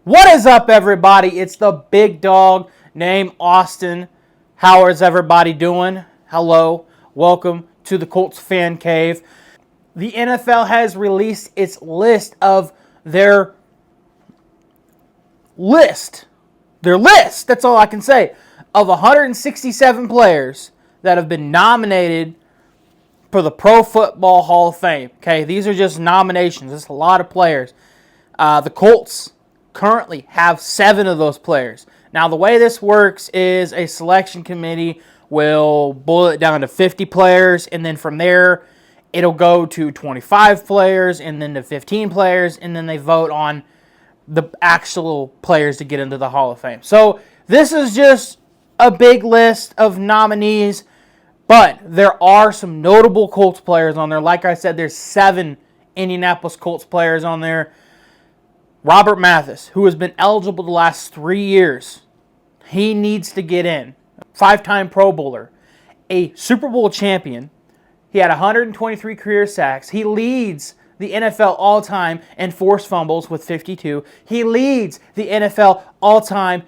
What is up, everybody? It's the big dog named Austin. How is everybody doing? Hello. Welcome to the Colts Fan Cave. The NFL has released its list of their list. That's all I can say. Of 167 players that have been nominated for the Pro Football Hall of Fame. Okay, these are just nominations. There's a lot of players. The Colts currently have 7 of those players. Now, the way this works is a selection committee will boil it down to 50 players, and then from there, it'll go to 25 players, and then to 15 players, and then they vote on the actual players to get into the Hall of Fame. So, this is just a big list of nominees, but there are some notable Colts players on there. Like I said, there's 7 Indianapolis Colts players on there. Robert Mathis, who has been eligible the last 3 years, he needs to get in. 5-time Pro Bowler, a Super Bowl champion. He had 123 career sacks. He leads the NFL all-time in forced fumbles with 52. He leads the NFL all-time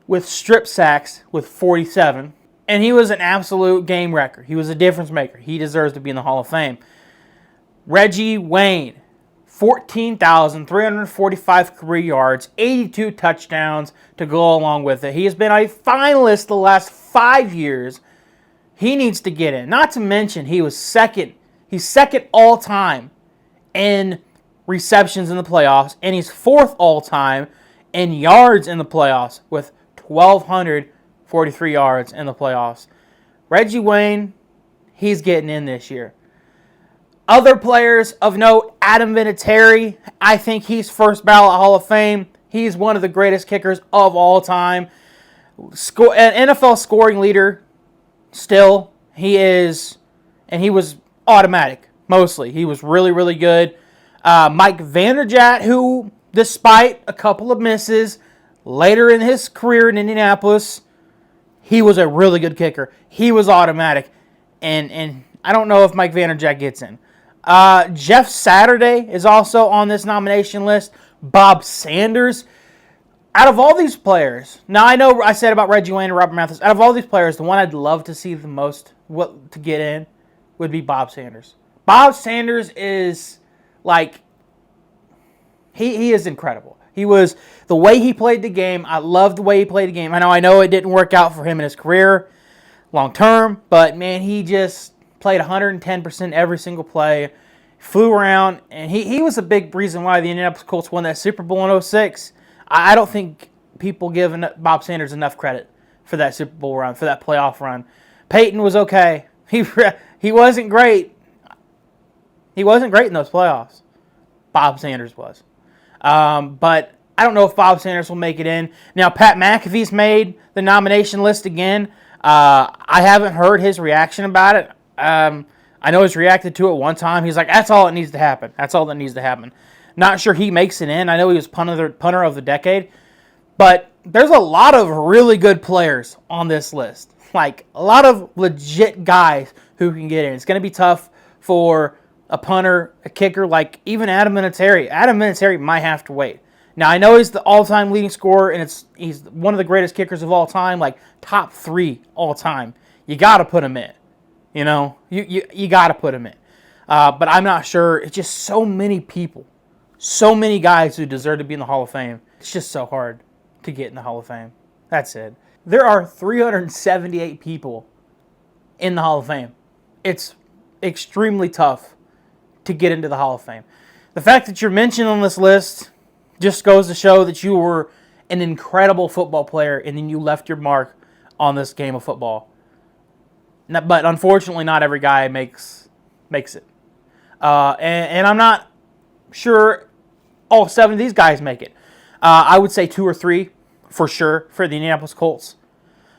with strip sacks with 47. And he was an absolute game wrecker. He was a difference maker. He deserves to be in the Hall of Fame. Reggie Wayne. 14,345 career yards, 82 touchdowns to go along with it. He has been a finalist the last 5 years. He needs to get in. Not to mention, he was second. He's second all-time in receptions in the playoffs, and he's 4th all-time in yards in the playoffs with 1,243 yards in the playoffs. Reggie Wayne, he's getting in this year. Other players of note, Adam Vinatieri, I think he's first ballot Hall of Fame. He's one of the greatest kickers of all time. An NFL scoring leader still. He is, and he was automatic, mostly. He was really, really good. Mike Vanderjagt, who, despite a couple of misses later in his career in Indianapolis, he was a really good kicker. He was automatic. And I don't know if Mike Vanderjagt gets in. Jeff Saturday is also on this nomination list. Bob Sanders. Out of all these players, now I know I said about Reggie Wayne and Robert Mathis. Out of all these players, the one I'd love to see the most to get in would be Bob Sanders. Bob Sanders is like, he is incredible. He was, the way he played the game, I loved the way he played the game. I know it didn't work out for him in his career long term, but man, he just played 110% every single play, flew around, and he was a big reason why the Indianapolis Colts won that Super Bowl in 2006. I don't think people give Bob Sanders enough credit for that Super Bowl run, for that playoff run. Peyton was okay. He wasn't great. He wasn't great in those playoffs. Bob Sanders was. But I don't know if Bob Sanders will make it in. Now, Pat McAfee's made the nomination list again. I haven't heard his reaction about it. I know he's reacted to it one time. He's like, that's all that needs to happen. That's all that needs to happen. Not sure he makes it in. I know he was punter of the decade. But there's a lot of really good players on this list. Like, a lot of legit guys who can get in. It's going to be tough for a punter, a kicker, like even Adam Vinatieri. Adam Vinatieri might have to wait. Now, I know he's the all-time leading scorer, and he's one of the greatest kickers of all time, like top 3 all time. You got to put him in. You know, you got to put him in. But I'm not sure. It's just so many people, so many guys who deserve to be in the Hall of Fame. It's just so hard to get in the Hall of Fame. That's it. There are 378 people in the Hall of Fame. It's extremely tough to get into the Hall of Fame. The fact that you're mentioned on this list just goes to show that you were an incredible football player and then you left your mark on this game of football. But unfortunately, not every guy makes it. And I'm not sure all 7 of these guys make it. I would say 2 or 3 for sure for the Indianapolis Colts.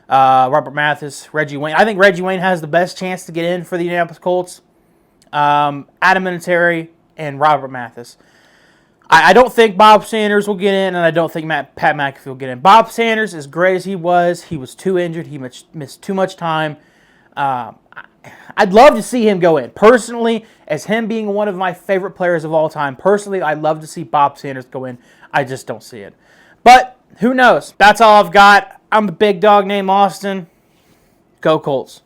Robert Mathis, Reggie Wayne. I think Reggie Wayne has the best chance to get in for the Indianapolis Colts. Adam Vinatieri and Robert Mathis. I don't think Bob Sanders will get in, and I don't think Pat McAfee will get in. Bob Sanders, as great as he was too injured. He missed too much time. I'd love to see him go in. Personally, as him being one of my favorite players of all time, personally, I'd love to see Bob Sanders go in. I just don't see it. But who knows? That's all I've got. I'm a big dog named Austin. Go Colts.